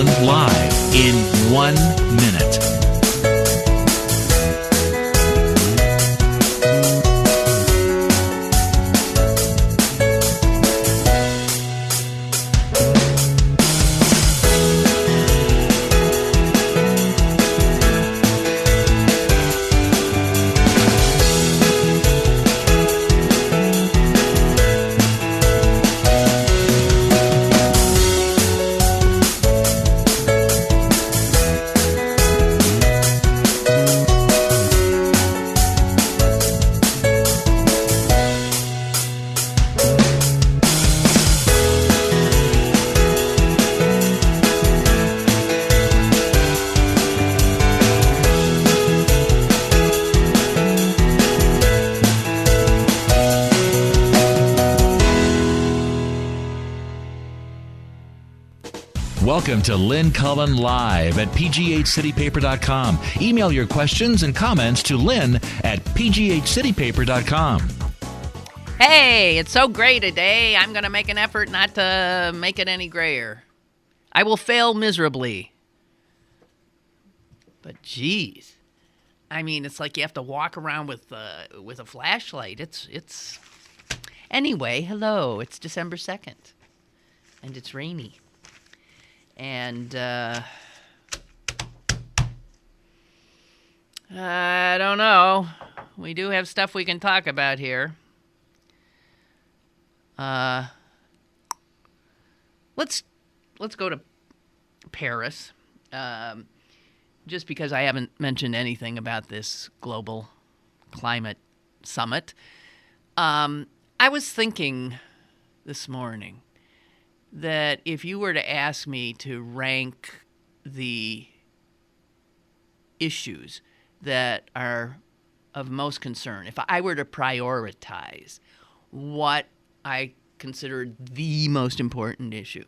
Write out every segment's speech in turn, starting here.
Cullen live in 1 minute. Welcome to Lynn Cullen Live at pghcitypaper.com. Email your questions and comments to Lynn at pghcitypaper.com. Hey, it's so gray today. I'm going to make an effort not to make it any grayer. I will fail miserably. But geez, I mean, it's like you have to walk around with a flashlight. It's. Anyway, hello. It's December 2nd, and it's rainy. And I don't know. We do have stuff we can talk about here. Let's go to Paris. Just because I haven't mentioned anything about this global climate summit. I was thinking this morning that if you were to ask me to rank the issues that are of most concern, if I were to prioritize what I considered the most important issue,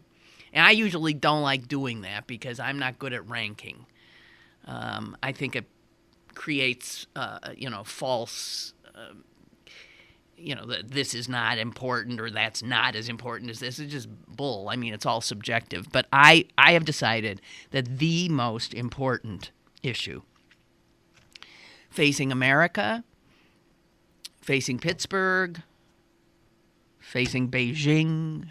and I usually don't like doing that because I'm not good at ranking. I think it creates, false that this is not important or that's not as important as this. Is just bull. I mean, it's all subjective. But I have decided that the most important issue facing America, facing Pittsburgh, facing Beijing,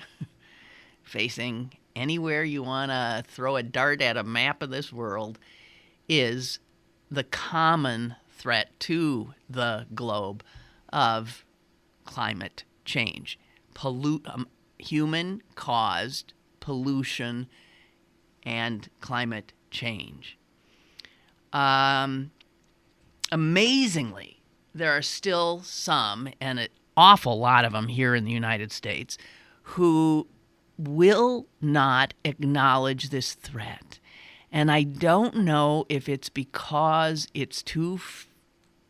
facing anywhere you want to throw a dart at a map of this world is the common threat to the globe of climate change, human-caused pollution and climate change. Amazingly, there are still some, and an awful lot of them here in the United States, who will not acknowledge this threat. And I don't know if it's because it's too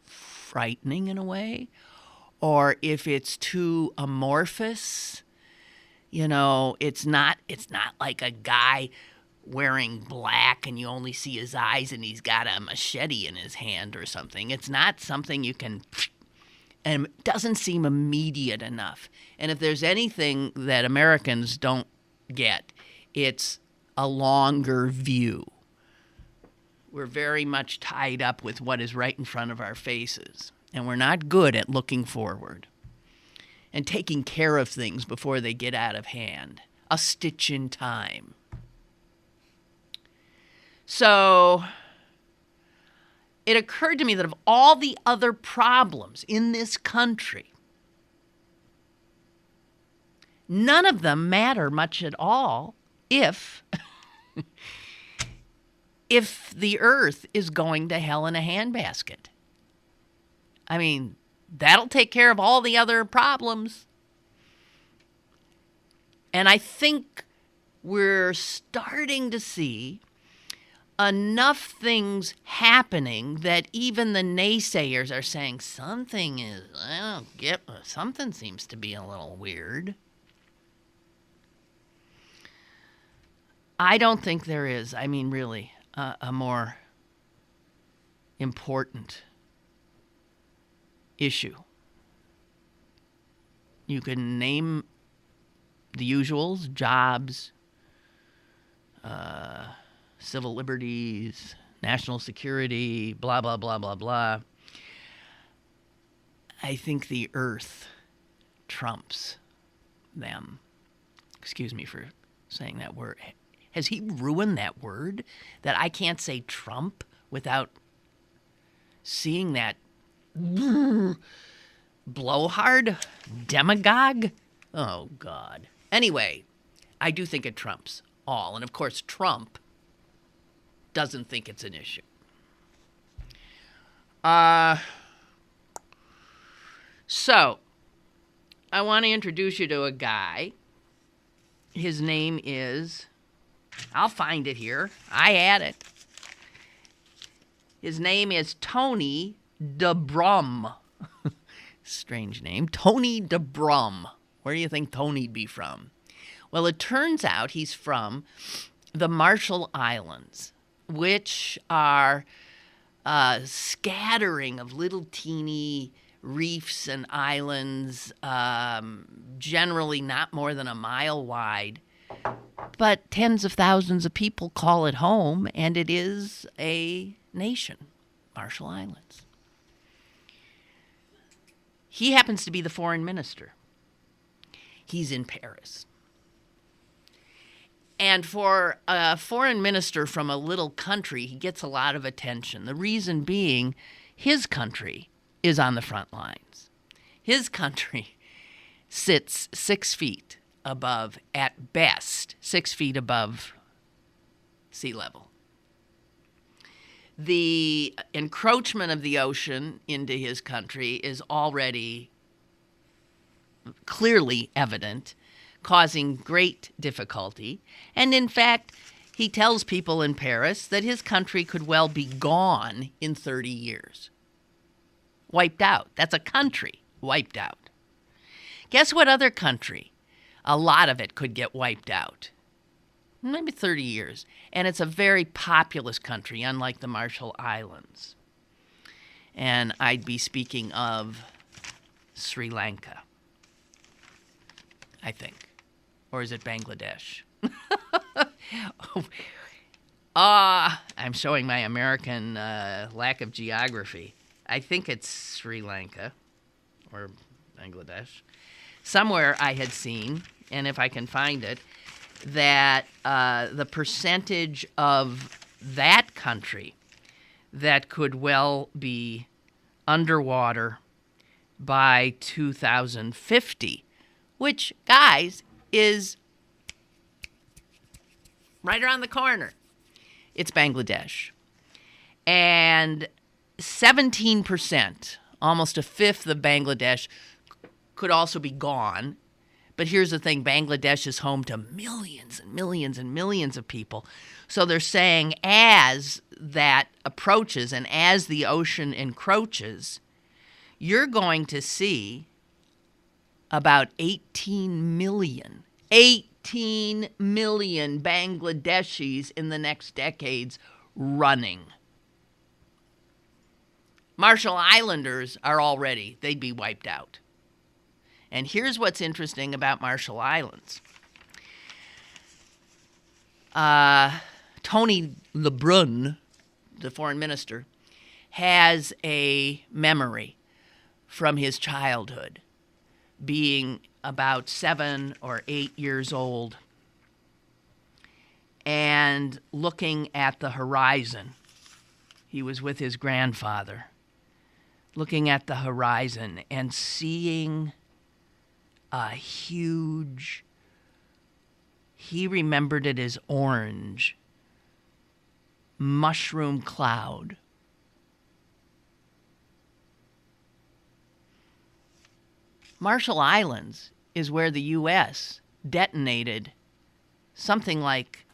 frightening in a way, or if it's too amorphous. It's not like a guy wearing black and you only see his eyes and he's got a machete in his hand or something. It's not something you can, and it doesn't seem immediate enough. And if there's anything that Americans don't get, it's a longer view. We're very much tied up with what is right in front of our faces. And we're not good at looking forward and taking care of things before they get out of hand. A stitch in time. So it occurred to me that of all the other problems in this country, none of them matter much at all if the earth is going to hell in a handbasket. I mean, that'll take care of all the other problems. And I think we're starting to see enough things happening that even the naysayers are saying something seems to be a little weird. I don't think there is, really, a more important issue. You can name the usuals: jobs, civil liberties, national security, blah, blah, blah, blah, blah. I think the earth trumps them. Excuse me for saying that word. Has he ruined that word that I can't say Trump without seeing that blowhard demagogue? Oh, God. Anyway, I do think it trumps all. And, of course, Trump doesn't think it's an issue. So, I want to introduce you to a guy. His name is, I'll find it here. I had it. His name is Tony DeBrum. Strange name. Tony DeBrum. Where do you think Tony'd be from? Well, it turns out he's from the Marshall Islands, which are a scattering of little teeny reefs and islands, generally not more than a mile wide. But tens of thousands of people call it home, and it is a nation, Marshall Islands. He happens to be the foreign minister. He's in Paris. And for a foreign minister from a little country, he gets a lot of attention. The reason being, his country is on the front lines. His country sits 6 feet above, at best, 6 feet above sea level. The encroachment of the ocean into his country is already clearly evident, causing great difficulty. And in fact, he tells people in Paris that his country could well be gone in 30 years. Wiped out. That's a country wiped out. Guess what other country? A lot of it could get wiped out. Maybe 30 years. And it's a very populous country, unlike the Marshall Islands. And I'd be speaking of Sri Lanka, I think. Or is it Bangladesh? I'm showing my American lack of geography. I think it's Sri Lanka or Bangladesh. Somewhere I had seen, and if I can find it, that the percentage of that country that could well be underwater by 2050, which, guys, is right around the corner. It's Bangladesh. And 17%, almost a fifth of Bangladesh, could also be gone. But here's the thing, Bangladesh is home to millions and millions and millions of people. So they're saying as that approaches and as the ocean encroaches, you're going to see about 18 million Bangladeshis in the next decades running. Marshall Islanders are already, they'd be wiped out. And here's what's interesting about Marshall Islands. Tony Lebrun, the foreign minister, has a memory from his childhood, being about 7 or 8 years old, and looking at the horizon. He was with his grandfather, looking at the horizon and seeing a huge, he remembered it as orange, mushroom cloud. Marshall Islands is where the U.S. detonated something like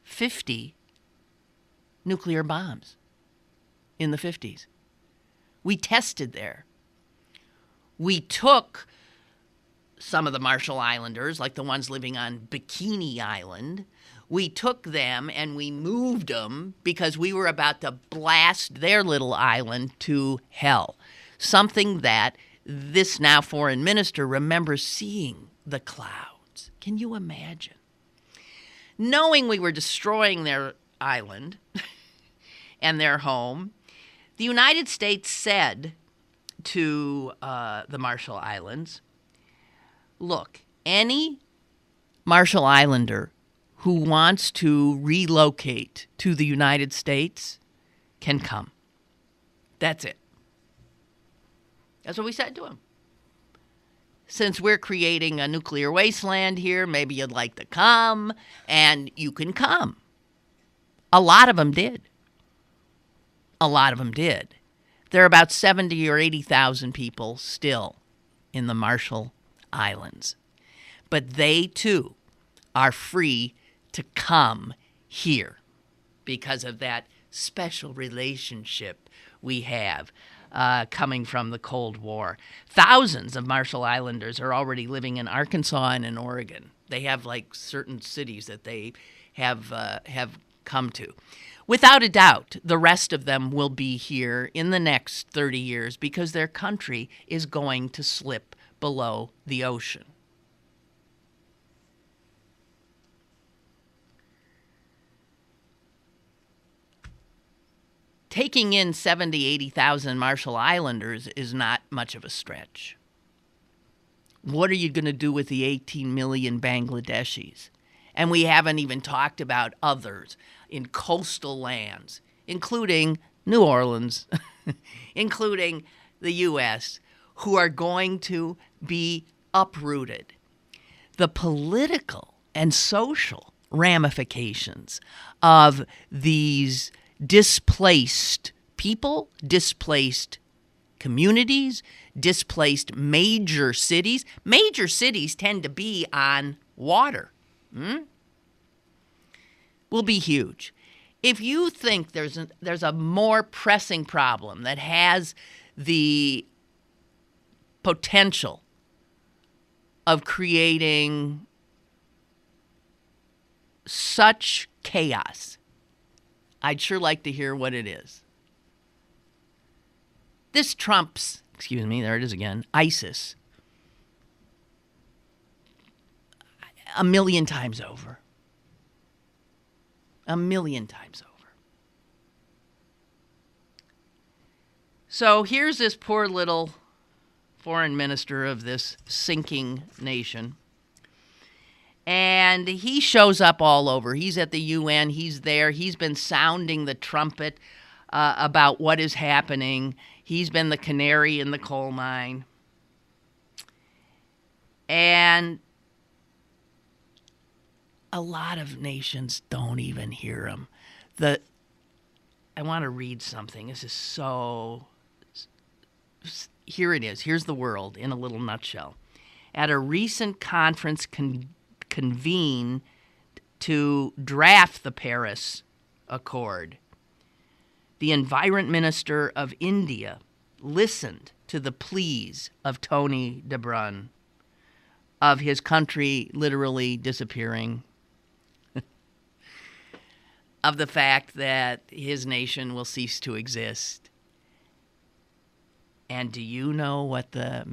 50 nuclear bombs in the 50s. We tested there. We took some of the Marshall Islanders, like the ones living on Bikini Island. We took them and we moved them because we were about to blast their little island to hell. Something that this now foreign minister remembers seeing the clouds. Can you imagine? Knowing we were destroying their island and their home. The United States said to the Marshall Islands, look, any Marshall Islander who wants to relocate to the United States can come. That's it. That's what we said to them. Since we're creating a nuclear wasteland here, maybe you'd like to come, and you can come. A lot of them did. A lot of them did. There are about 70 or 80,000 people still in the Marshall Islands. But they, too, are free to come here because of that special relationship we have coming from the Cold War. Thousands of Marshall Islanders are already living in Arkansas and in Oregon. They have like certain cities that they have come to. Without a doubt, the rest of them will be here in the next 30 years because their country is going to slip below the ocean. Taking in 70, 80,000 Marshall Islanders is not much of a stretch. What are you going to do with the 18 million Bangladeshis? And we haven't even talked about others in coastal lands, including New Orleans, including the U.S., who are going to be uprooted. The political and social ramifications of these displaced people, displaced communities, displaced major cities. Major cities tend to be on water. Will be huge. If you think there's a more pressing problem that has the potential of creating such chaos, I'd sure like to hear what it is. This trumps, there it is again, ISIS a million times over. A million times over. So here's this poor little foreign minister of this sinking nation. And he shows up all over. He's at the UN. He's there. He's been sounding the trumpet about what is happening. He's been the canary in the coal mine. And a lot of nations don't even hear him. I want to read something. This is so... Here it is. Here's the world in a little nutshell. At a recent conference convened to draft the Paris Accord, the Environment Minister of India listened to the pleas of Tony de Bruyn, of his country literally disappearing, of the fact that his nation will cease to exist. And do you know what the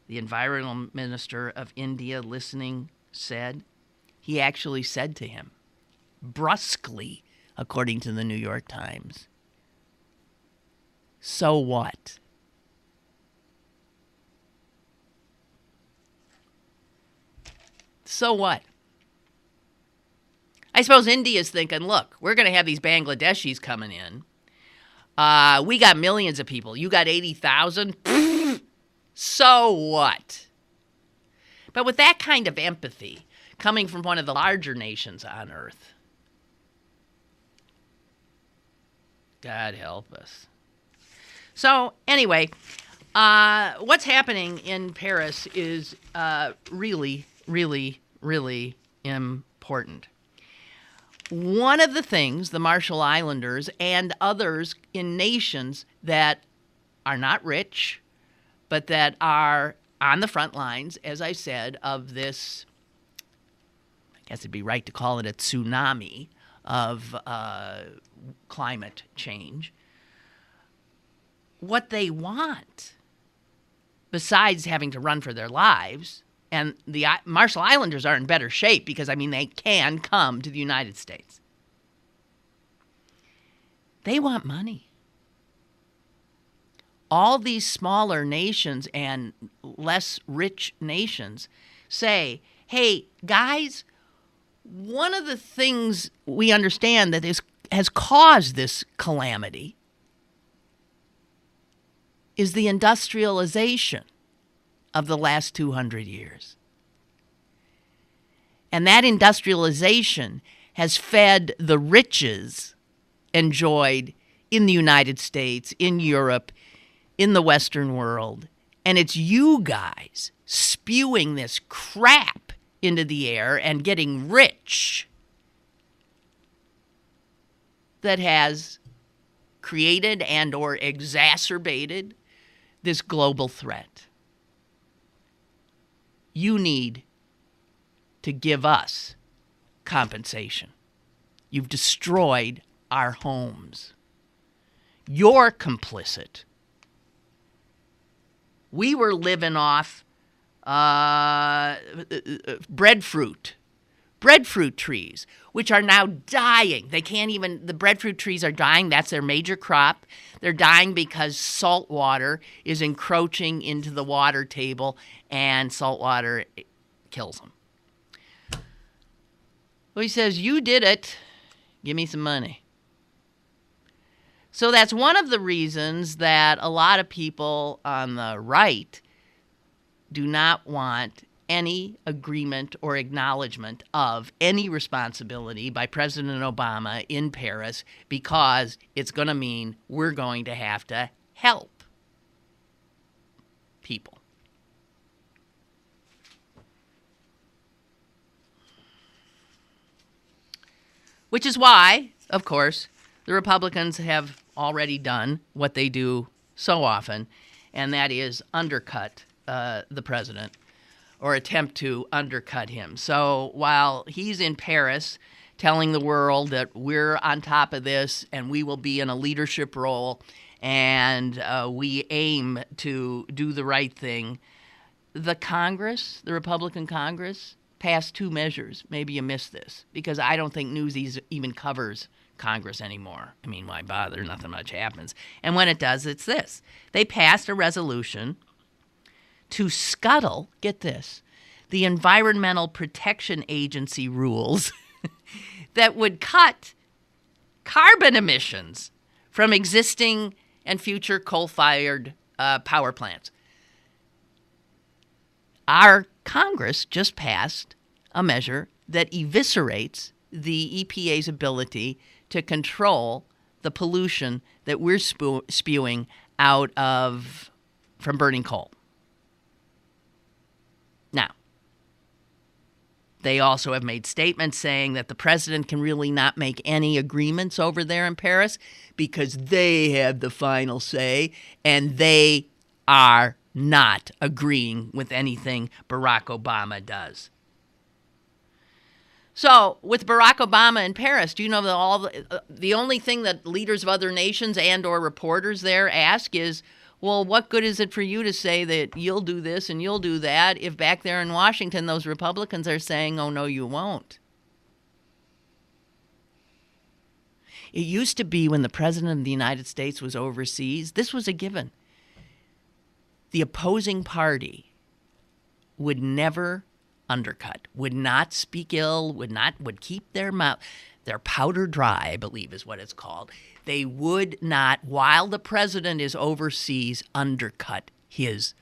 environmental minister of India listening said? He actually said to him, brusquely, according to the New York Times, so what? So what? I suppose India's thinking, look, we're going to have these Bangladeshis coming in. We got millions of people. You got 80,000? So what? But with that kind of empathy coming from one of the larger nations on earth, God help us. So anyway, what's happening in Paris is really, really, really important. One of the things the Marshall Islanders and others in nations that are not rich, but that are on the front lines, as I said, of this, I guess it'd be right to call it a tsunami of climate change. What they want, besides having to run for their lives, and the Marshall Islanders are in better shape because, they can come to the United States. They want money. All these smaller nations and less rich nations say, hey, guys, one of the things we understand that has caused this calamity is the industrialization of the last 200 years. And that industrialization has fed the riches enjoyed in the United States, in Europe, in the Western world. And it's you guys spewing this crap into the air and getting rich that has created and or exacerbated this global threat. You need to give us compensation. You've destroyed our homes. You're complicit. We were living off breadfruit trees, which are now dying. The breadfruit trees are dying. That's their major crop. They're dying because salt water is encroaching into the water table, and salt water kills them. Well, he says, you did it. Give me some money. So that's one of the reasons that a lot of people on the right do not want any agreement or acknowledgement of any responsibility by President Obama in Paris, because it's going to mean we're going to have to help people. Which is why, of course, the Republicans have already done what they do so often, and that is undercut the president, or attempt to undercut him. So while he's in Paris telling the world that we're on top of this and we will be in a leadership role and we aim to do the right thing, the Congress, the Republican Congress, passed two measures. Maybe you missed this, because I don't think Newsies even covers Congress anymore. I mean, why bother? Nothing much happens. And when it does, it's this. They passed a resolution to scuttle, get this, the Environmental Protection Agency rules that would cut carbon emissions from existing and future coal-fired power plants. Our Congress just passed a measure that eviscerates the EPA's ability to control the pollution that we're spewing out of from burning coal. Now, they also have made statements saying that the president can really not make any agreements over there in Paris because they have the final say, and they are not agreeing with anything Barack Obama does. So, with Barack Obama in Paris, do you know that the only thing that leaders of other nations and or reporters there ask is, well, what good is it for you to say that you'll do this and you'll do that if back there in Washington those Republicans are saying, oh, no, you won't? It used to be when the President of the United States was overseas, this was a given. The opposing party would never undercut, would not speak ill, would keep their powder dry, I believe is what it's called. They would not, while the president is overseas, undercut his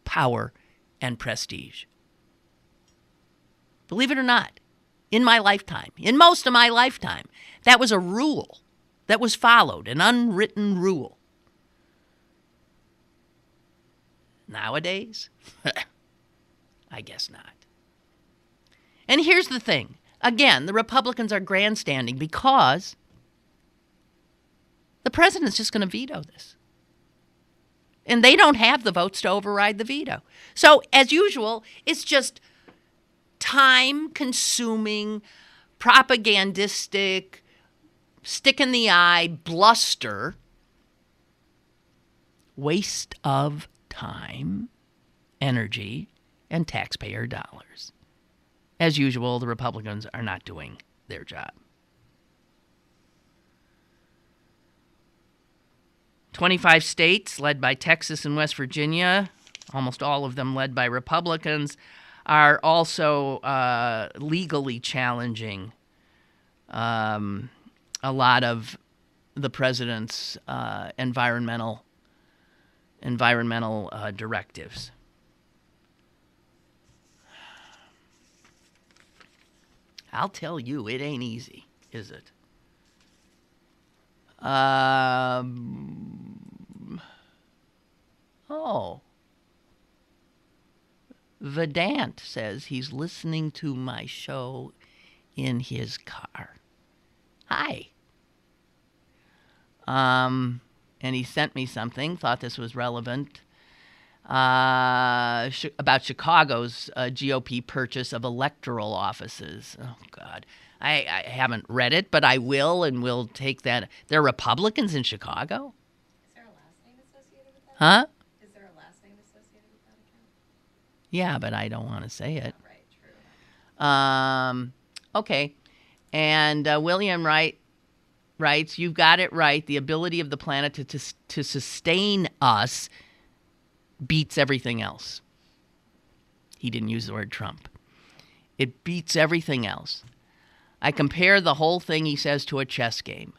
power and prestige. Believe it or not, in my lifetime, in most of my lifetime, that was a rule that was followed, an unwritten rule. Nowadays, I guess not. And here's the thing. Again, the Republicans are grandstanding because the president's just going to veto this. And they don't have the votes to override the veto. So, as usual, it's just time-consuming, propagandistic, stick-in-the-eye bluster, waste of time, energy, and taxpayer dollars. As usual, the Republicans are not doing their job. 25 states, led by Texas and West Virginia, almost all of them led by Republicans, are also legally challenging a lot of the president's environmental directives. I'll tell you, it ain't easy, is it? Vedant says he's listening to my show in his car. Hi. And he sent me something, thought this was relevant, about Chicago's GOP purchase of electoral offices. Oh, God. I haven't read it, but I will, and we'll take that. There are Republicans in Chicago? Is there a last name associated with that? Huh? Is there a last name associated with that account? Yeah, but I don't want to say it. Right, true. Okay. And William writes, you've got it right. The ability of the planet to sustain us beats everything else. He didn't use the word Trump. It beats everything else. I compare the whole thing, he says, to a chess game.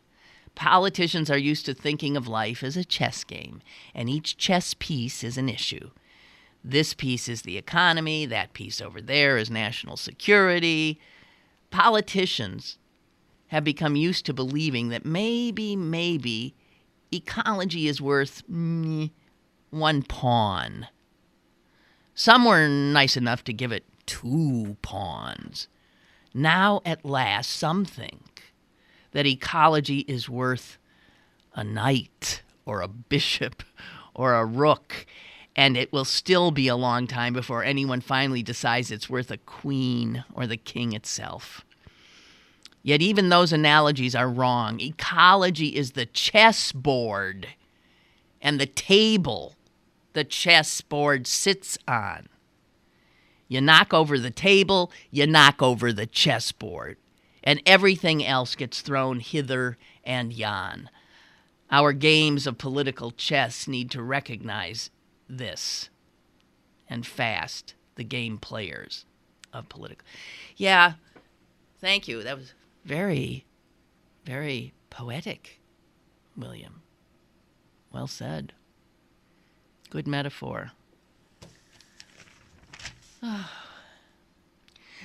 Politicians are used to thinking of life as a chess game, and each chess piece is an issue. This piece is the economy, that piece over there is national security. Politicians have become used to believing that maybe ecology is worth one pawn. Some were nice enough to give it 2 pawns. Now, at last, some think that ecology is worth a knight or a bishop or a rook, and it will still be a long time before anyone finally decides it's worth a queen or the king itself. Yet even those analogies are wrong. Ecology is the chessboard and the table the chessboard sits on. You knock over the table, you knock over the chessboard, and everything else gets thrown hither and yon. Our games of political chess need to recognize this, and fast, the game players of political. Yeah, thank you. That was very, very poetic, William. Well said. Good metaphor.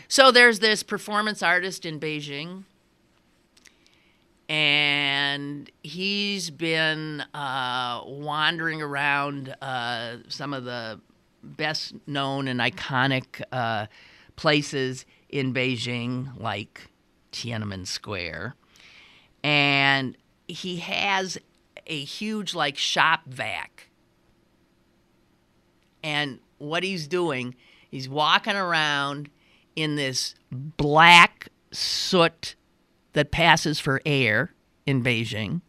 So there's this performance artist in Beijing, and he's been wandering around some of the best known and iconic places in Beijing, like Tiananmen Square. And he has a huge, shop vac. And what he's doing, he's walking around in this black soot that passes for air in Beijing.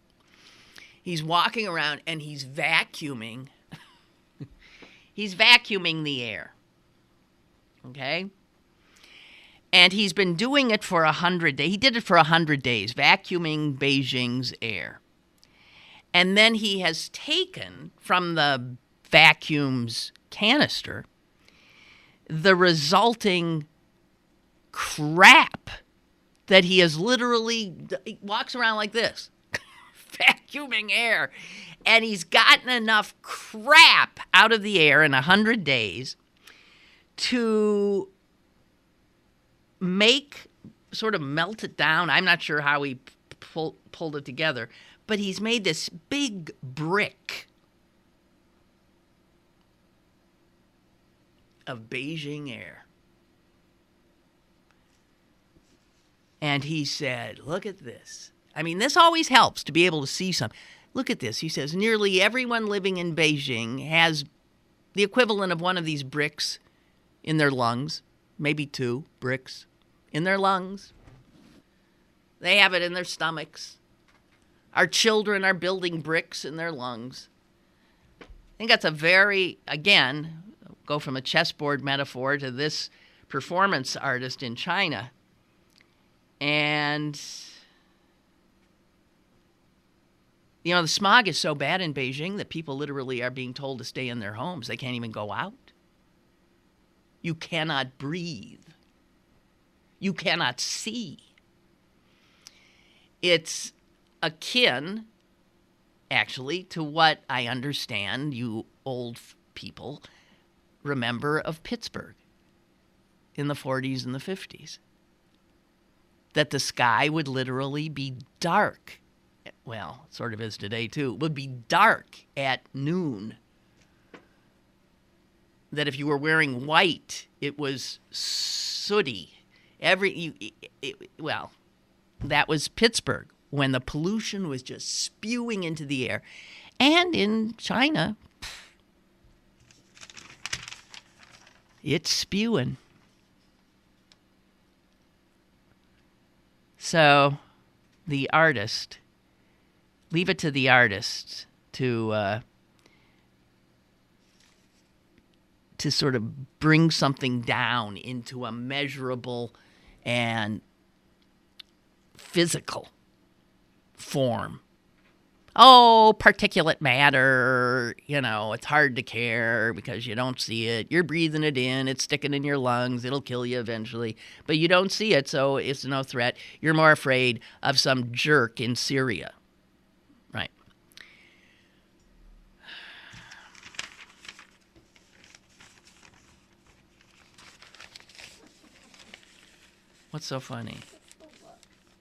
He's walking around and he's vacuuming. He's vacuuming the air. Okay? And he's been doing it for 100 days. He did it for 100 days, vacuuming Beijing's air. And then he has taken from the vacuum's canister the resulting crap that he has literally, he walks around like this, vacuuming air. And he's gotten enough crap out of the air in 100 days to sort of melt it down. I'm not sure how he pulled it together, but he's made this big brick of Beijing air. And he said, look at this. I mean, this always helps to be able to see something. Look at this. He says, nearly everyone living in Beijing has the equivalent of one of these bricks in their lungs, maybe 2 bricks in their lungs. They have it in their stomachs. Our children are building bricks in their lungs. I think that's a very, again, go from a chessboard metaphor to this performance artist in China. And You know, the smog is so bad in Beijing that people literally are being told to stay in their homes. They can't even go out. You cannot breathe. You cannot see. It's akin, actually, to what I understand you old people remember of Pittsburgh in the 40s and the 50s. That the sky would literally be dark. Well, it sort of is today, too. It would be dark at noon. That if you were wearing white, it was sooty. Well, that was Pittsburgh, when the pollution was just spewing into the air. And in China, it's spewing. So, the artist, leave it to the artist to sort of bring something down into a measurable and physical form. Oh, particulate matter, you know, it's hard to care because you don't see it. You're breathing it in, it's sticking in your lungs, it'll kill you eventually. But you don't see it, so it's no threat. You're more afraid of some jerk in Syria. Right. What's so funny?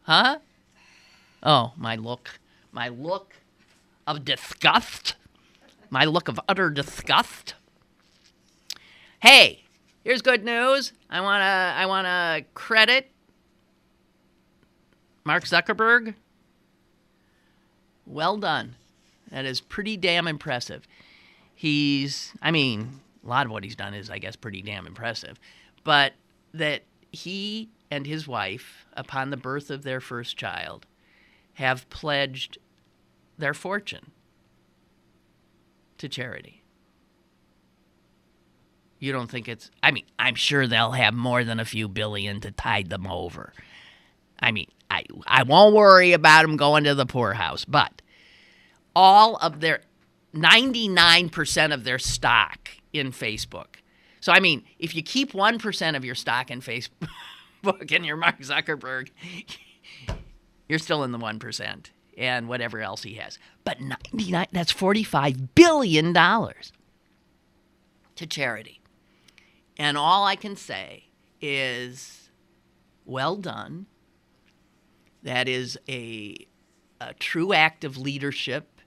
Huh? Oh, my look. My look of disgust. My look of utter disgust. Hey, here's good news. I wanna credit Mark Zuckerberg. Well done. That is pretty damn impressive. A lot of what he's done is, I guess, pretty damn impressive. But that he and his wife, upon the birth of their first child, have pledged their fortune to charity. You don't think it's... I'm sure they'll have more than a few billion to tide them over. I won't worry about them going to the poorhouse, but all of their... 99% of their stock in Facebook. So, if you keep 1% of your stock in Facebook and you're Mark Zuckerberg, you're still in the 1% and whatever else he has. But 99, that's $45 billion to charity. And all I can say is, well done. That is a true act of leadership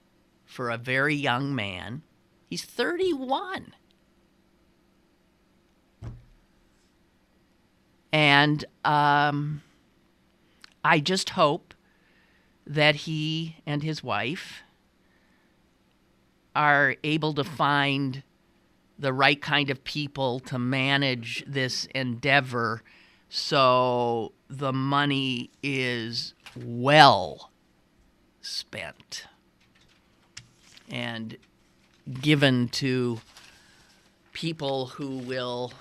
for a very young man. He's 31. And I just hope that he and his wife are able to find the right kind of people to manage this endeavor so the money is well spent and given to people who will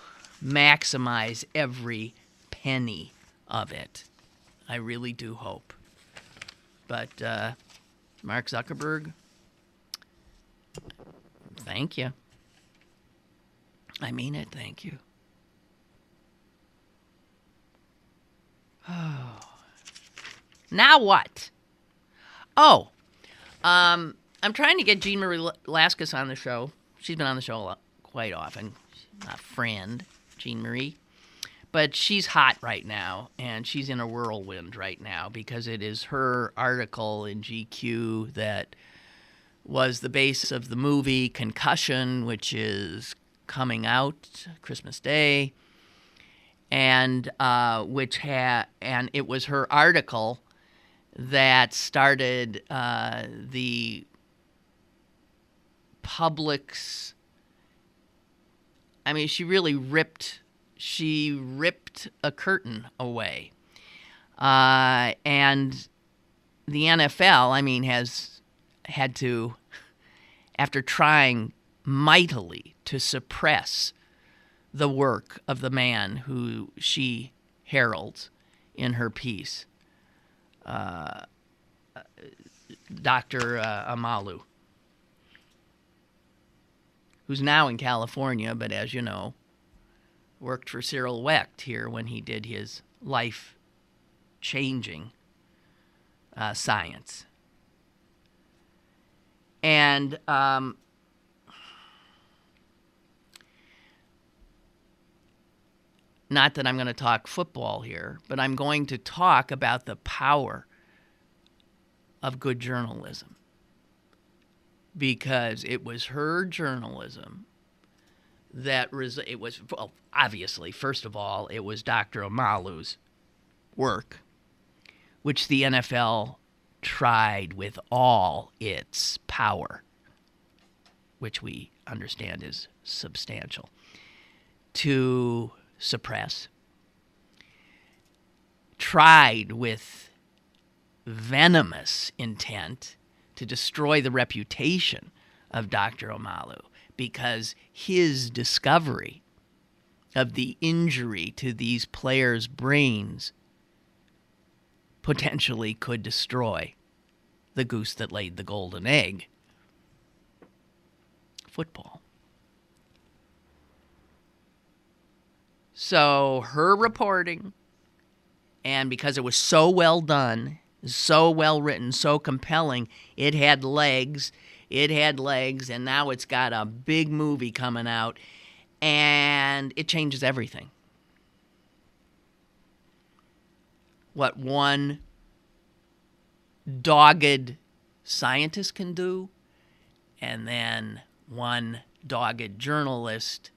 maximize every penny of it. I really do hope. But Mark Zuckerberg, thank you. I mean it, thank you. Oh. Now what? Oh, I'm trying to get Jean Marie Laskus on the show. She's been on the show quite often. She's a friend, Jean Marie. But she's hot right now, and she's in a whirlwind right now because it is her article in GQ that was the basis of the movie Concussion, which is coming out Christmas Day, and and it was her article that started the public's. She really ripped a curtain away. And the NFL, has had to, after trying mightily to suppress the work of the man who she heralds in her piece, Dr. Amalu, who's now in California, but as you know, worked for Cyril Wecht here when he did his life-changing science. And not that I'm going to talk football here, but I'm going to talk about the power of good journalism. Because it was her journalism that obviously, first of all, it was Dr. Amalu's work, which the NFL tried with all its power, which we understand is substantial, to suppress, tried with venomous intent to destroy the reputation of Dr. Amalu, because his discovery of the injury to these players' brains potentially could destroy the goose that laid the golden egg, football. So her reporting, and because it was so well done, so well written, so compelling, it had legs, and now it's got a big movie coming out, and it changes everything. What one dogged scientist can do, and then one dogged journalist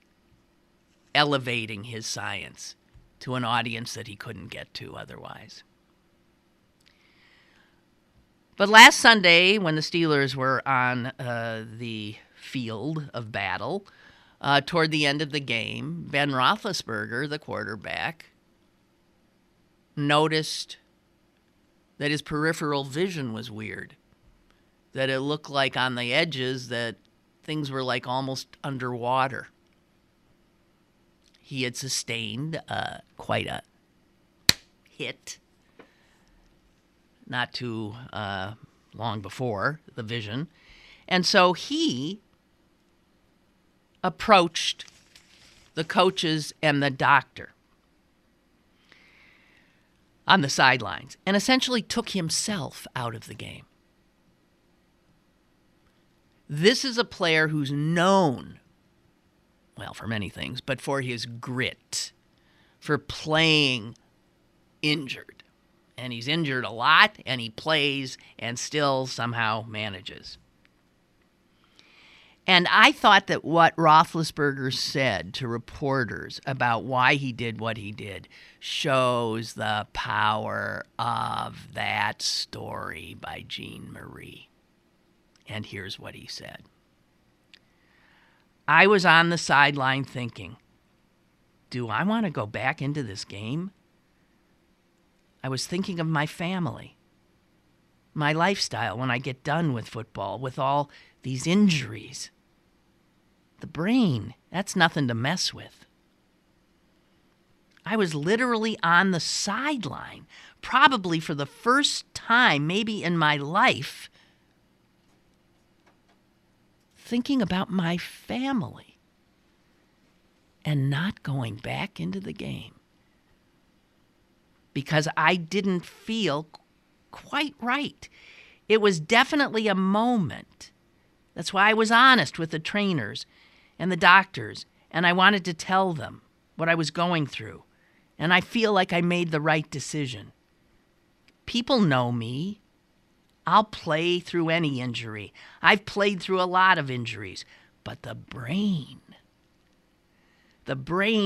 elevating his science to an audience that he couldn't get to otherwise. But last Sunday, when the Steelers were on the field of battle, toward the end of the game, Ben Roethlisberger, the quarterback, noticed that his peripheral vision was weird, that it looked like on the edges that things were like almost underwater. He had sustained quite a hit not too long before the vision. And so he approached the coaches and the doctor on the sidelines and essentially took himself out of the game. This is a player who's known, well, for many things, but for his grit, for playing injured. And he's injured a lot, and he plays and still somehow manages. And I thought that what Roethlisberger said to reporters about why he did what he did shows the power of that story by Jean Marie. And here's what he said. I was on the sideline thinking, do I want to go back into this game? I was thinking of my family, my lifestyle when I get done with football, with all these injuries. The brain, that's nothing to mess with. I was literally on the sideline, probably for the first time, maybe in my life, thinking about my family and not going back into the game because I didn't feel quite right. It was definitely a moment. That's why I was honest with the trainers and the doctors, and I wanted to tell them what I was going through. And I feel like I made the right decision. People know me. I'll play through any injury. I've played through a lot of injuries. But the brain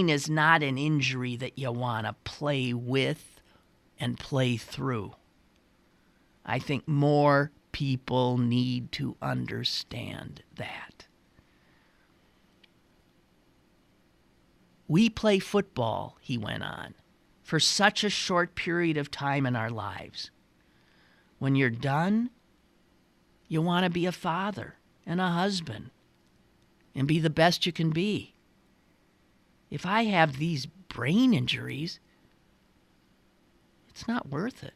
is not an injury that you want to play with and play through. I think more people need to understand that. We play football, he went on, for such a short period of time in our lives. When you're done, you want to be a father and a husband and be the best you can be. If I have these brain injuries, it's not worth it.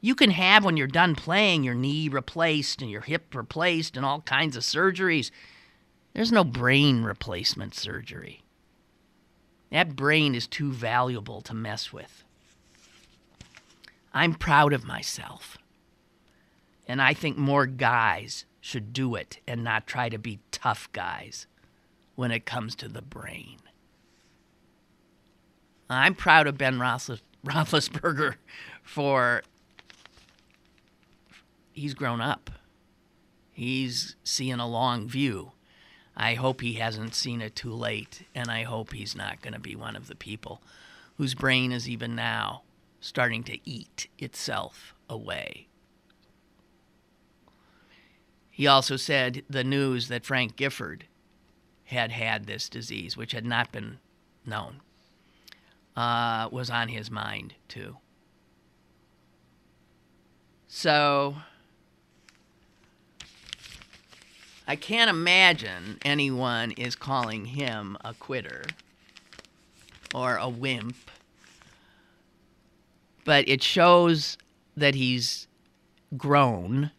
You can have, when you're done playing, your knee replaced and your hip replaced and all kinds of surgeries. There's no brain replacement surgery. That brain is too valuable to mess with. I'm proud of myself. And I think more guys should do it and not try to be tough guys when it comes to the brain. I'm proud of Ben Roethlisberger for he's grown up. He's seeing a long view. I hope he hasn't seen it too late, and I hope he's not going to be one of the people whose brain is even now starting to eat itself away. He also said the news that Frank Gifford had this disease, which had not been known, was on his mind too. So I can't imagine anyone is calling him a quitter or a wimp. But it shows that he's grown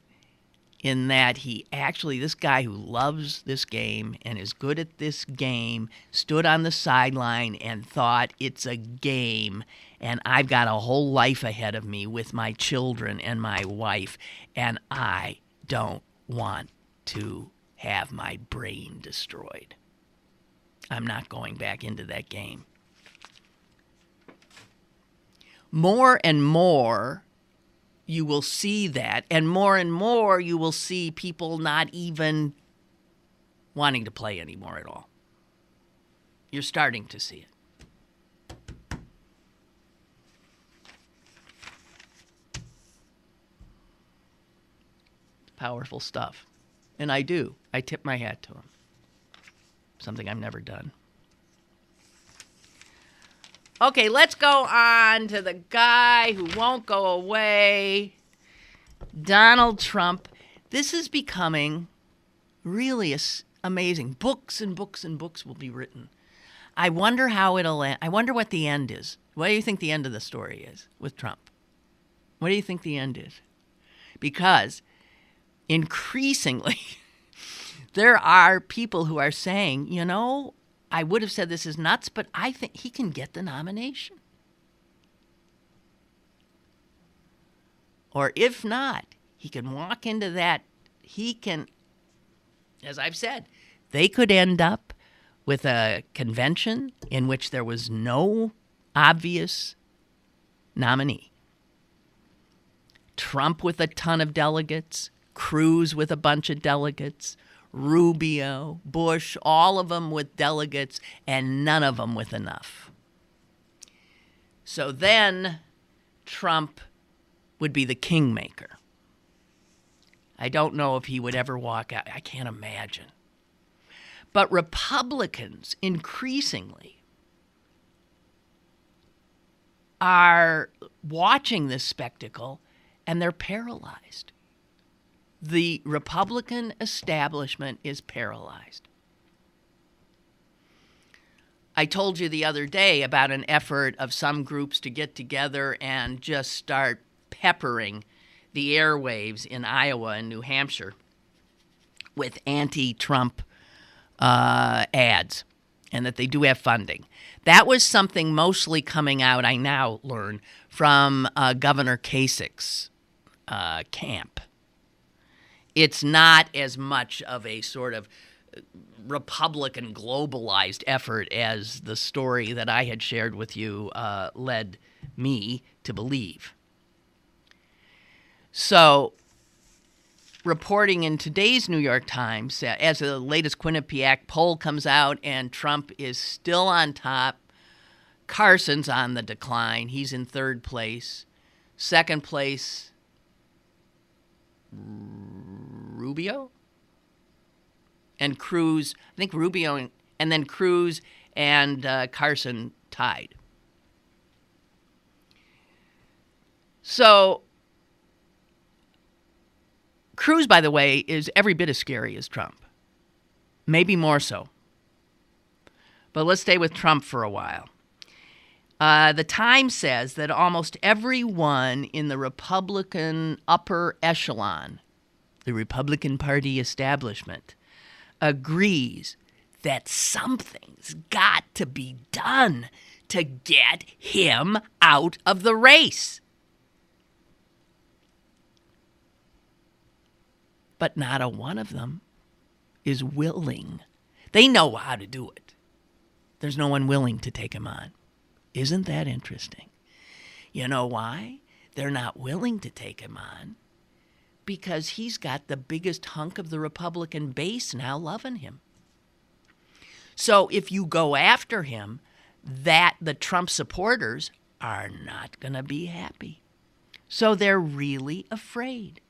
in that he actually, this guy who loves this game and is good at this game, stood on the sideline and thought it's a game and I've got a whole life ahead of me with my children and my wife, and I don't want to have my brain destroyed. I'm not going back into that game. More and more you will see that, and more you will see people not even wanting to play anymore at all. You're starting to see it. Powerful stuff. And I do. I tip my hat to him. Something I've never done. Okay, let's go on to the guy who won't go away, Donald Trump. This is becoming really amazing. Books and books and books will be written. I wonder how it'll end. I wonder what the end is. What do you think the end of the story is with Trump? What do you think the end is? Because increasingly, there are people who are saying, you know, I would have said this is nuts, but I think he can get the nomination. Or if not, he can walk into that. He can, as I've said, they could end up with a convention in which there was no obvious nominee. Trump with a ton of delegates, Cruz with a bunch of delegates, Rubio, Bush, all of them with delegates, and none of them with enough. So then Trump would be the kingmaker. I don't know if he would ever walk out. I can't imagine. But Republicans increasingly are watching this spectacle, and they're paralyzed. The Republican establishment is paralyzed. I told you the other day about an effort of some groups to get together and just start peppering the airwaves in Iowa and New Hampshire with anti-Trump ads, and that they do have funding. That was something mostly coming out, I now learn, from Governor Kasich's camp. It's not as much of a sort of Republican globalized effort as the story that I had shared with you led me to believe. So, reporting in today's New York Times, as the latest Quinnipiac poll comes out and Trump is still on top, Carson's on the decline. He's in third place. Second place, Rubio and Cruz. I think Rubio and then Cruz and Carson tied. So Cruz, by the way, is every bit as scary as Trump. Maybe more so. But let's stay with Trump for a while. The Times says that almost everyone in the Republican upper echelon, the Republican Party establishment, agrees that something's got to be done to get him out of the race. But not a one of them is willing. They know how to do it. There's no one willing to take him on. Isn't that interesting? You know why? They're not willing to take him on because he's got the biggest hunk of the Republican base now loving him. So if you go after him, the Trump supporters are not going to be happy. So they're really afraid.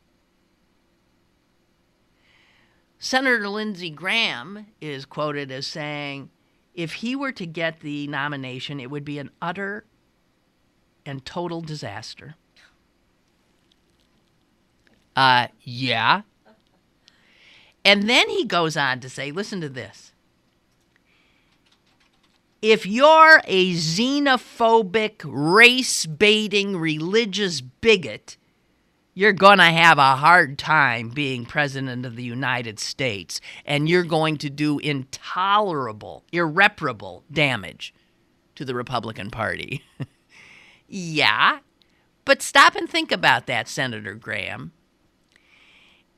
Senator Lindsey Graham is quoted as saying, if he were to get the nomination, it would be an utter and total disaster. Yeah. And then he goes on to say, listen to this. If you're a xenophobic, race-baiting, religious bigot, you're going to have a hard time being president of the United States, and you're going to do intolerable, irreparable damage to the Republican Party. Yeah, but stop and think about that, Senator Graham.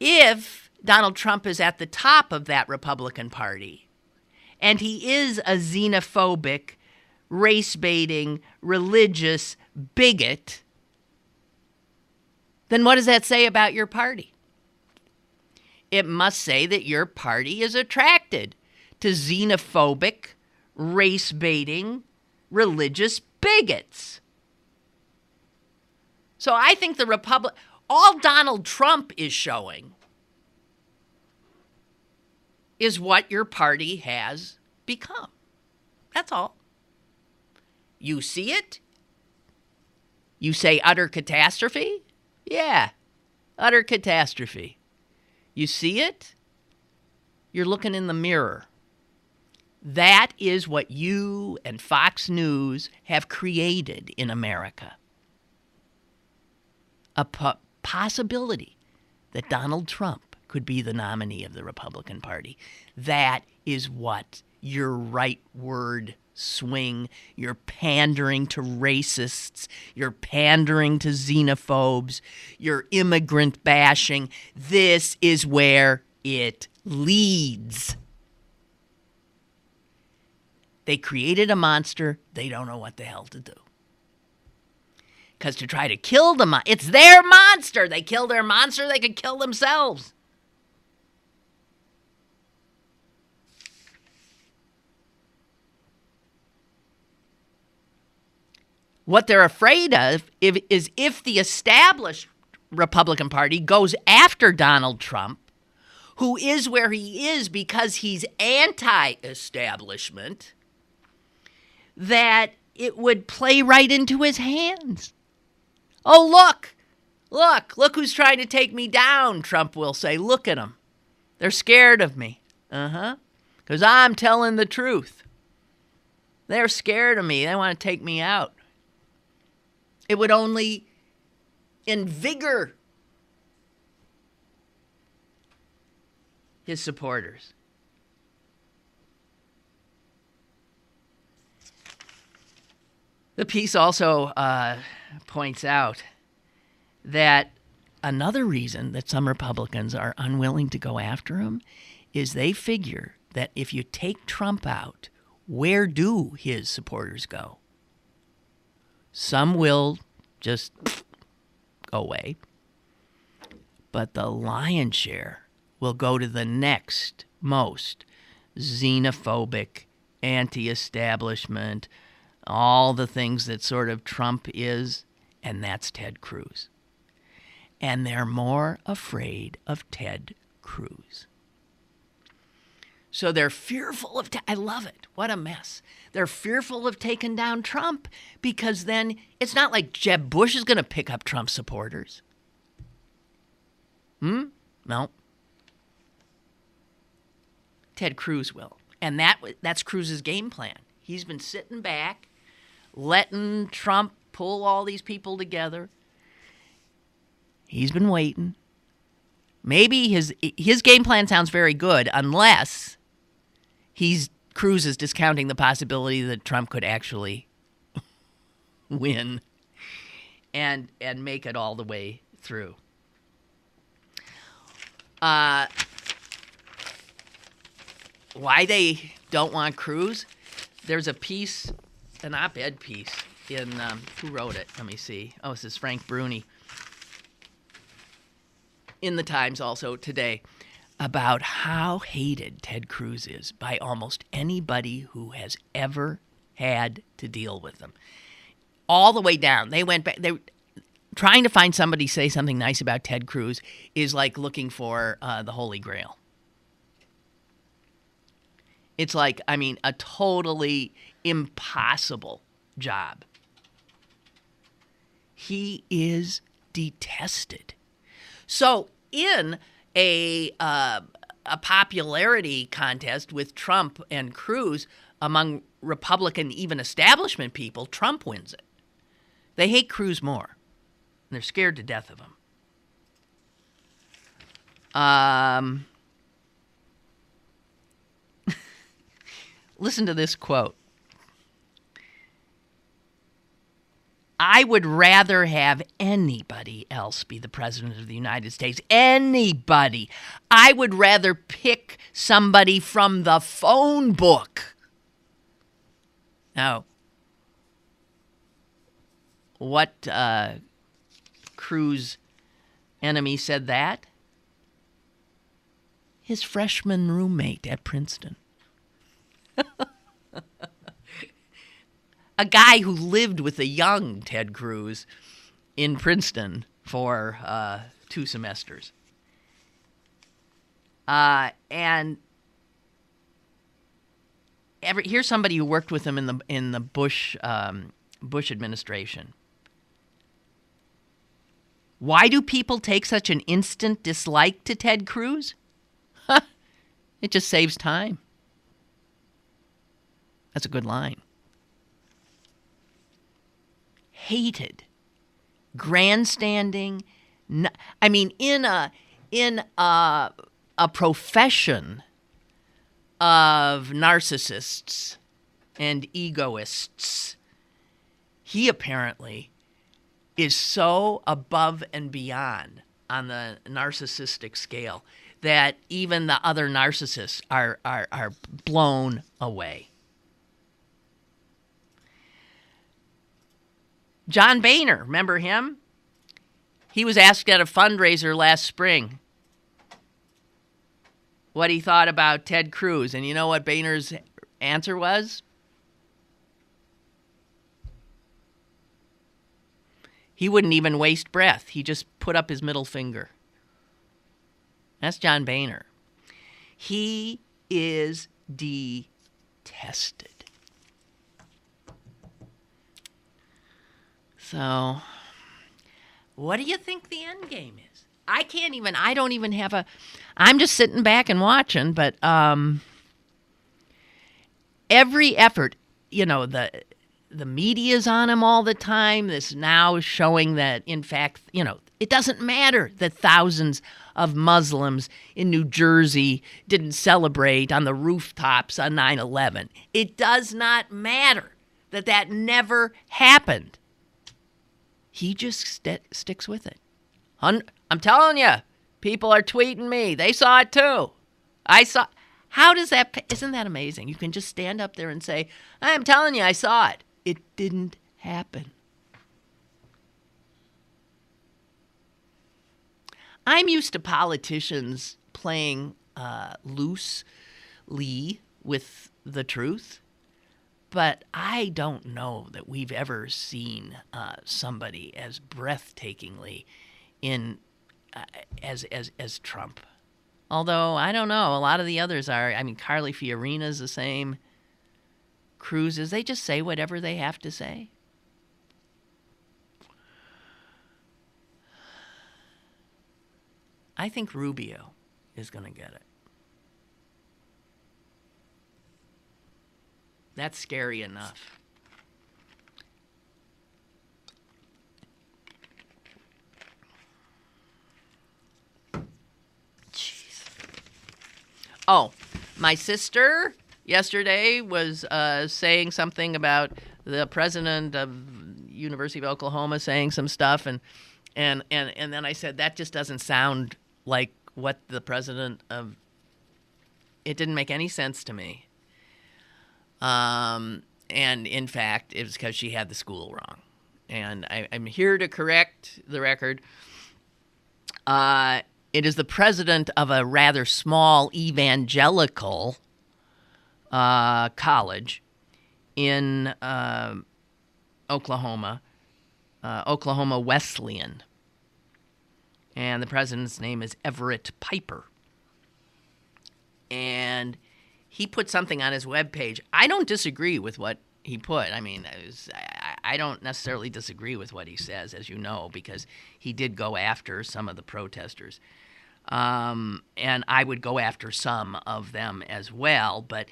If Donald Trump is at the top of that Republican Party, and he is a xenophobic, race-baiting, religious bigot, then what does that say about your party? It must say that your party is attracted to xenophobic, race-baiting, religious bigots. So I think all Donald Trump is showing is what your party has become. That's all. You see it? You say utter catastrophe? Yeah, utter catastrophe. You see it? You're looking in the mirror. That is what you and Fox News have created in America. A possibility that Donald Trump could be the nominee of the Republican Party. That is what your rightward swing, you're pandering to racists, you're pandering to xenophobes, you're immigrant bashing. This is where it leads. They created a monster. They don't know what the hell to do. Because to try to kill the it's their monster. They kill their monster, they could kill themselves. What they're afraid of is if the established Republican Party goes after Donald Trump, who is where he is because he's anti-establishment, that it would play right into his hands. Oh, look who's trying to take me down, Trump will say. Look at them. They're scared of me. Because I'm telling the truth. They're scared of me. They want to take me out. It would only invigor his supporters. The piece also points out that another reason that some Republicans are unwilling to go after him is they figure that if you take Trump out, where do his supporters go? Some will just go away, but the lion's share will go to the next most xenophobic, anti-establishment, all the things that sort of Trump is, and that's Ted Cruz. And they're more afraid of Ted Cruz. So they're fearful of, I love it. What a mess. They're fearful of taking down Trump because then it's not like Jeb Bush is going to pick up Trump supporters. No. Ted Cruz will. And that's Cruz's game plan. He's been sitting back, letting Trump pull all these people together. He's been waiting. Maybe his game plan sounds very good, unless Cruz is discounting the possibility that Trump could actually win and make it all the way through. Why they don't want Cruz? There's a piece, an op-ed piece in, who wrote it? Let me see. Oh, this is Frank Bruni. In the Times also today, about how hated Ted Cruz is by almost anybody who has ever had to deal with him. All the way down. They went back. They trying to find somebody to say something nice about Ted Cruz is like looking for the Holy Grail. It's like, I mean, a totally impossible job. He is detested. So in a popularity contest with Trump and Cruz among Republican, even establishment people, Trump wins it. They hate Cruz more. And they're scared to death of him. Listen to this quote. I would rather have anybody else be the president of the United States. Anybody. I would rather pick somebody from the phone book. Now, what Cruz enemy said that? His freshman roommate at Princeton. A guy who lived with a young Ted Cruz in Princeton for 2 semesters. And here's somebody who worked with him in the Bush administration. Why do people take such an instant dislike to Ted Cruz? It just saves time. That's a good line. Hated, grandstanding. I mean, in a profession of narcissists and egoists, he apparently is so above and beyond on the narcissistic scale that even the other narcissists are blown away. John Boehner, remember him? He was asked at a fundraiser last spring what he thought about Ted Cruz. And you know what Boehner's answer was? He wouldn't even waste breath. He just put up his middle finger. That's John Boehner. He is detested. So, what do you think the end game is? I don't even have I'm just sitting back and watching, but every effort, the media's on him all the time. This now showing that, in fact, it doesn't matter that thousands of Muslims in New Jersey didn't celebrate on the rooftops on 9/11. It does not matter that never happened. He just sticks with it. I'm telling you, people are tweeting me. They saw it too. Isn't that amazing? You can just stand up there and say, I'm telling you, I saw it. It didn't happen. I'm used to politicians playing loosely with the truth. But I don't know that we've ever seen somebody as breathtakingly as Trump. Although, I don't know, a lot of the others are. I mean, Carly Fiorina's the same. Cruz is. They just say whatever they have to say. I think Rubio is going to get it. That's scary enough. Oh, my sister yesterday was saying something about the president of University of Oklahoma saying some stuff, and then I said that just doesn't sound like what the president of. It didn't make any sense to me. And in fact, it was because she had the school wrong. And I'm here to correct the record. It is the president of a rather small evangelical college in Oklahoma, Oklahoma Wesleyan. And the president's name is Everett Piper. And he put something on his webpage. I don't disagree with what he put. I mean, I don't necessarily disagree with what he says, as you know, because he did go after some of the protesters. And I would go after some of them as well. But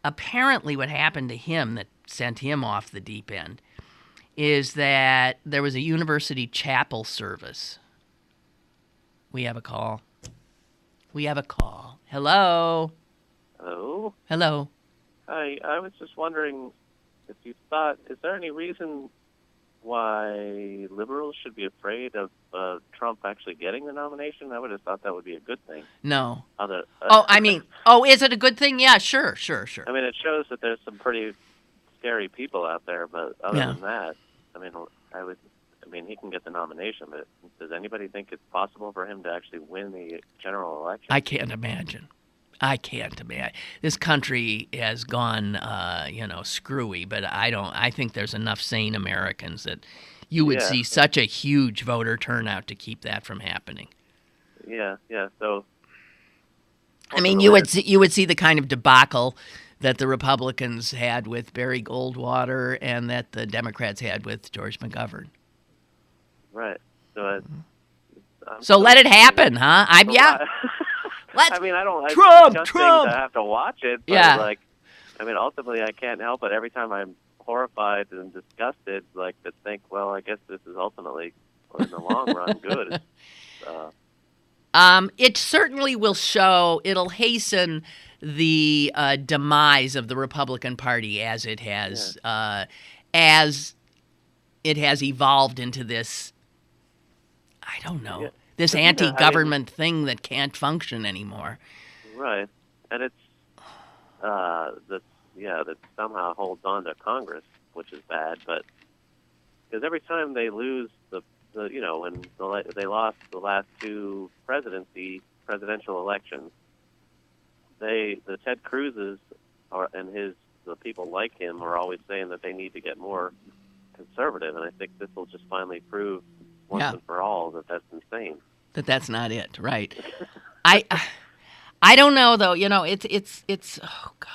apparently what happened to him that sent him off the deep end is that there was a university chapel service. We have a call. Hello? Hello? Hello? Hi, I was just wondering if you thought, is there any reason why liberals should be afraid of Trump actually getting the nomination? I would have thought that would be a good thing. No. Is it a good thing? Yeah, sure. I mean, it shows that there's some pretty scary people out there, but other than that, he can get the nomination, but does anybody think it's possible for him to actually win the general election? I can't imagine. This country has gone, screwy, but I think there's enough sane Americans that you would see such a huge voter turnout to keep that from happening. Yeah, so... I mean, you would see the kind of debacle that the Republicans had with Barry Goldwater and that the Democrats had with George McGovern. Right. So let it happen, huh? I mean, I don't. Trump. I have to watch it. But ultimately, I can't help it. Every time I'm horrified and disgusted, to think, well, I guess this is ultimately, in the long run, good. It certainly will show. It'll hasten the demise of the Republican Party as it has evolved into this. I don't know. This anti-government thing that can't function anymore. Right. And it's that somehow holds on to Congress, which is bad, but because every time they lose when they lost the last two presidential elections, the Ted Cruz's and the people like him are always saying that they need to get more conservative, and I think this will just finally prove once and for all that that's insane. That's not it, right? I don't know though. It's oh God.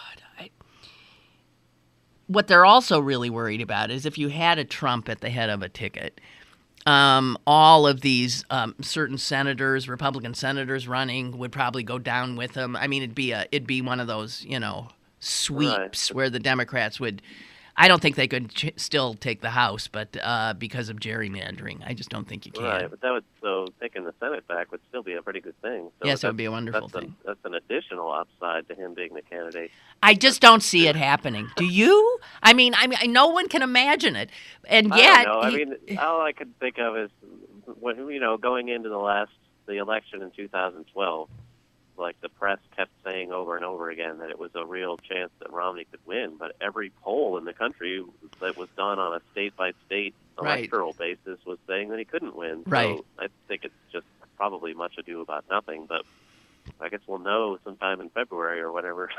What they're also really worried about is if you had a Trump at the head of a ticket, all of these certain senators, Republican senators running, would probably go down with him. I mean, it'd be one of those sweeps where the Democrats would. I don't think they could still take the House, but because of gerrymandering, I just don't think you can. Right, but taking the Senate back would still be a pretty good thing. So yes, it would be a wonderful thing. That's an additional upside to him being the candidate. I just don't see it happening. Do you? I mean, no one can imagine it, and yet. I don't know. All I could think of is going into the election in 2012. The press kept saying over and over again that it was a real chance that Romney could win, but every poll in the country that was done on a state-by-state electoral basis was saying that he couldn't win. Right. So I think it's just probably much ado about nothing, but I guess we'll know sometime in February or whatever.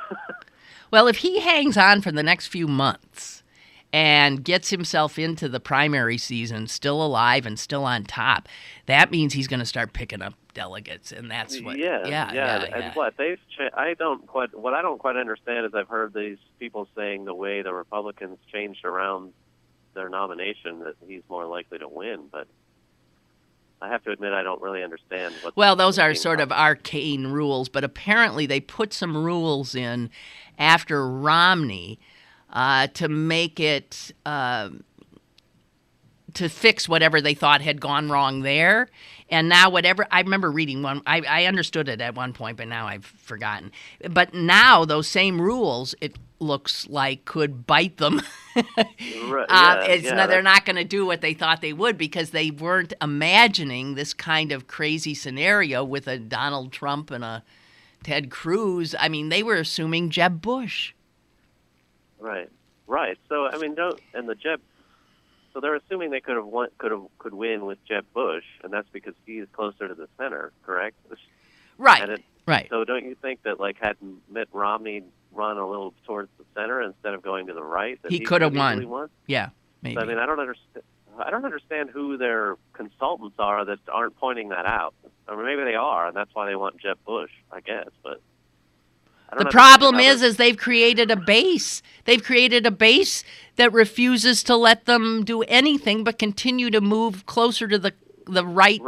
Well, if he hangs on for the next few months and gets himself into the primary season still alive and still on top, that means he's going to start picking up delegates, and that's what. And what I don't quite understand is I've heard these people saying the way the Republicans changed around their nomination that he's more likely to win, but I have to admit I don't really understand what. Well, those are sort of arcane rules, but apparently they put some rules in after Romney to make it to fix whatever they thought had gone wrong there. And now whatever, I remember reading one, I understood it at one point, but now I've forgotten. But now those same rules, it looks like, could bite them. Right. They're not going to do what they thought they would because they weren't imagining this kind of crazy scenario with a Donald Trump and a Ted Cruz. I mean, they were assuming Jeb Bush. Right. So I mean, so they're assuming they could win with Jeb Bush, and that's because he's closer to the center, correct? Right. Right. So don't you think that had Mitt Romney run a little towards the center instead of going to the right, that he could have won? Yeah, maybe. So, I mean, I don't understand who their consultants are that aren't pointing that out. I mean, maybe they are, and that's why they want Jeb Bush, I guess. But the problem is they've created a base. They've created a base that refuses to let them do anything but continue to move closer to the right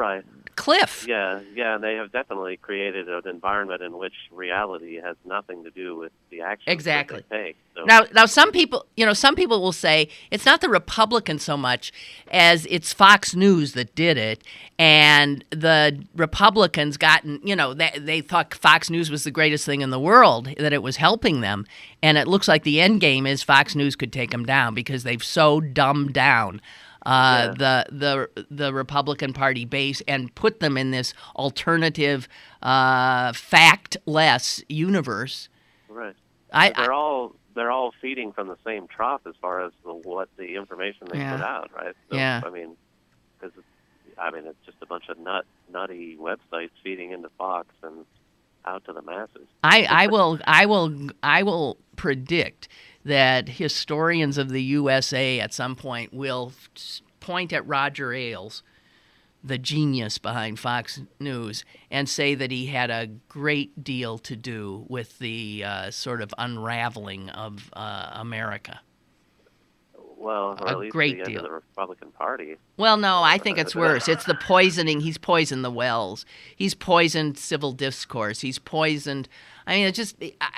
cliff. Yeah, and they have definitely created an environment in which reality has nothing to do with the actions that they take. So. Now, some people will say it's not the Republicans so much as it's Fox News that did it, and the Republicans they thought Fox News was the greatest thing in the world, that it was helping them, and it looks like the end game is Fox News could take them down because they've so dumbed down the Republican Party base and put them in this alternative, fact-less universe. Right. They're all feeding from the same trough as far as what the information they put out, right? So, yeah. I mean, because it's just a bunch of nutty websites feeding into Fox and out to the masses. I will predict that historians of the USA at some point will point at Roger Ailes, the genius behind Fox News, and say that he had a great deal to do with the sort of unraveling of America. Well, or at least great the end deal. of the Republican Party. Well, no, I think it's worse. It's the poisoning. He's poisoned the wells. He's poisoned civil discourse. He's poisoned. I mean,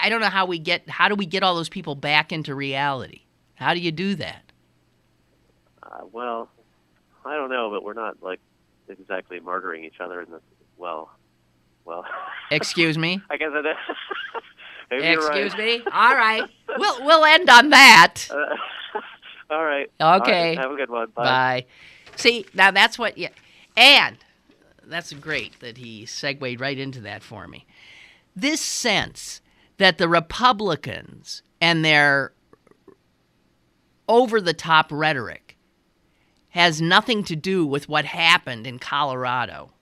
I don't know how do we get all those people back into reality? How do you do that? Well, I don't know, but we're not exactly murdering each other in the well. Excuse me? I guess it is. Maybe you're right. Excuse me? All right. We'll end on that. All right. Okay. All right. Have a good one. Bye. Bye. See, now that's what and that's great that he segued right into that for me. This sense that the Republicans and their over-the-top rhetoric has nothing to do with what happened in Colorado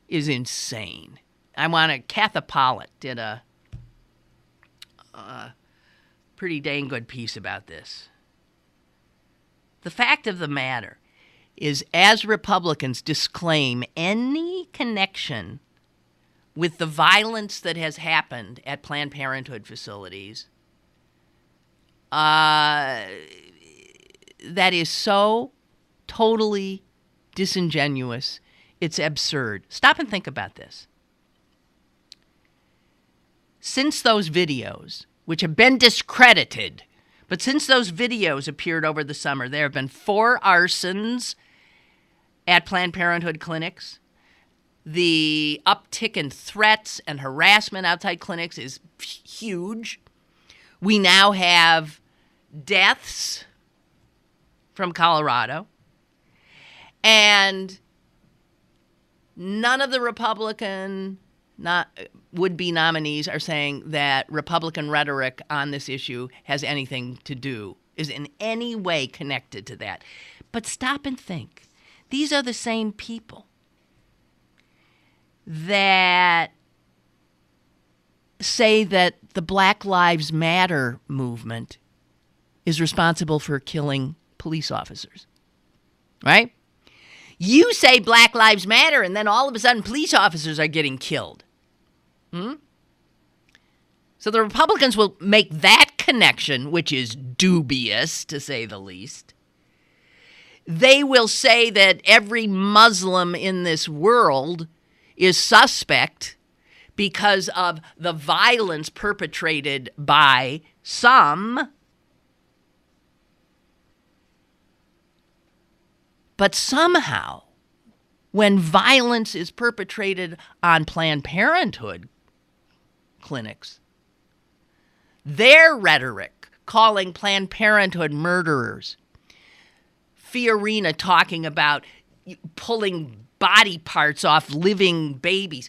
is insane. Katha Pollitt did a pretty dang good piece about this. The fact of the matter is, as Republicans disclaim any connection with the violence that has happened at Planned Parenthood facilities, that is so totally disingenuous, it's absurd. Stop and think about this. Since those videos, which have been discredited, but since those videos appeared over the summer, there have been 4 arsons at Planned Parenthood clinics. The uptick in threats and harassment outside clinics is huge. We now have deaths from Colorado. And none of the Republican would-be nominees are saying that Republican rhetoric on this issue has anything to do, is in any way connected to that. But stop and think. These are the same people that say that the Black Lives Matter movement is responsible for killing police officers, right? You say Black Lives Matter, and then all of a sudden police officers are getting killed. So the Republicans will make that connection, which is dubious, to say the least. They will say that every Muslim in this world is suspect because of the violence perpetrated by some But somehow, when violence is perpetrated on Planned Parenthood clinics, their rhetoric calling Planned Parenthood murderers, Fiorina talking about pulling body parts off living babies,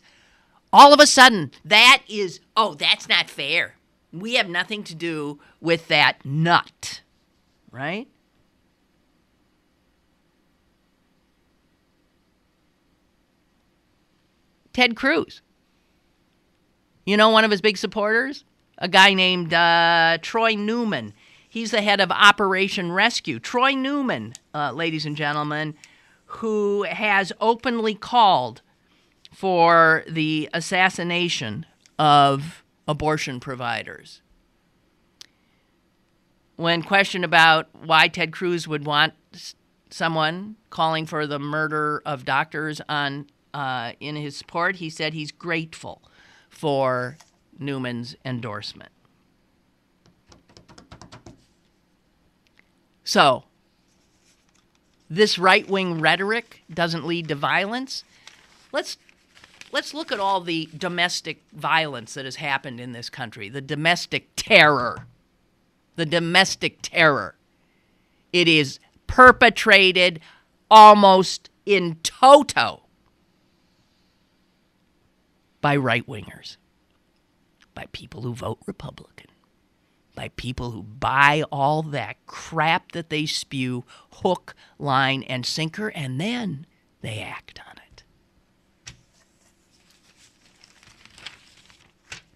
all of a sudden that is, oh, that's not fair. We have nothing to do with that nut, right? Ted Cruz. You know one of his big supporters? A guy named Troy Newman. He's the head of Operation Rescue. Troy Newman, ladies and gentlemen, who has openly called for the assassination of abortion providers. When questioned about why Ted Cruz would want someone calling for the murder of doctors in his support, he said he's grateful for Newman's endorsement. So, this right-wing rhetoric doesn't lead to violence. Let's look at all the domestic violence that has happened in this country, the domestic terror. The domestic terror. It is perpetrated almost in toto by right-wingers, by people who vote Republican, by people who buy all that crap that they spew, hook, line, and sinker, and then they act on it.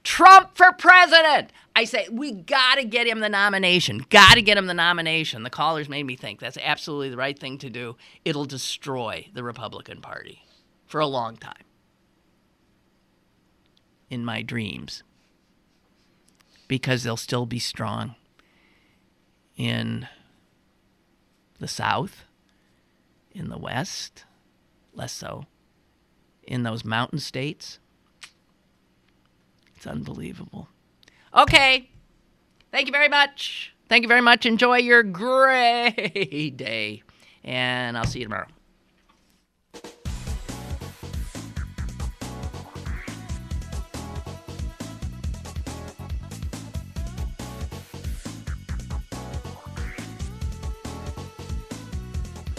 Trump for president! I say, we got to get him the nomination. Got to get him the nomination. The callers made me think that's absolutely the right thing to do. It'll destroy the Republican Party for a long time. In my dreams. Because they'll still be strong in the South, in the West, less so, in those mountain states. It's unbelievable. Okay. Thank you very much. Thank you very much. Enjoy your great day. And I'll see you tomorrow.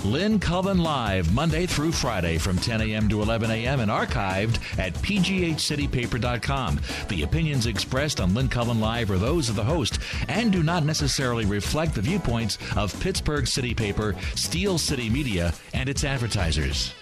Lynn Cullen Live, Monday through Friday from 10 a.m. to 11 a.m. and archived at pghcitypaper.com. The opinions expressed on Lynn Cullen Live are those of the host and do not necessarily reflect the viewpoints of Pittsburgh City Paper, Steel City Media, and its advertisers.